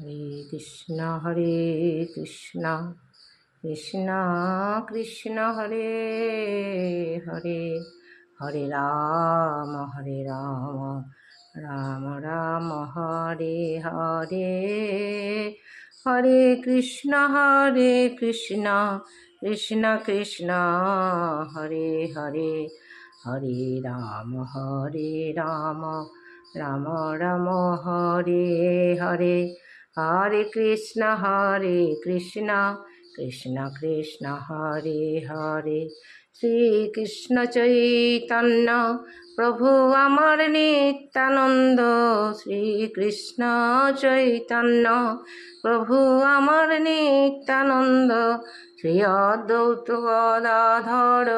হরে কৃষ্ণ কৃষ্ণ কৃষ্ণ হরে হরে হরে রাম রাম রাম হরে হরে হরে কৃষ্ণ কৃষ্ণ কৃষ্ণ হরে হরে হরে রাম রাম রাম হরে হরে হরে কৃষ্ণ কৃষ্ণ কৃষ্ণ হরে হরে শ্রীকৃষ্ণ চৈতন্য প্রভু আমার নিত্যানন্দ শ্রীকৃষ্ণ চৈতন্য প্রভু আমার নিত্যানন্দ শ্রী অদ্বৈত গদাধর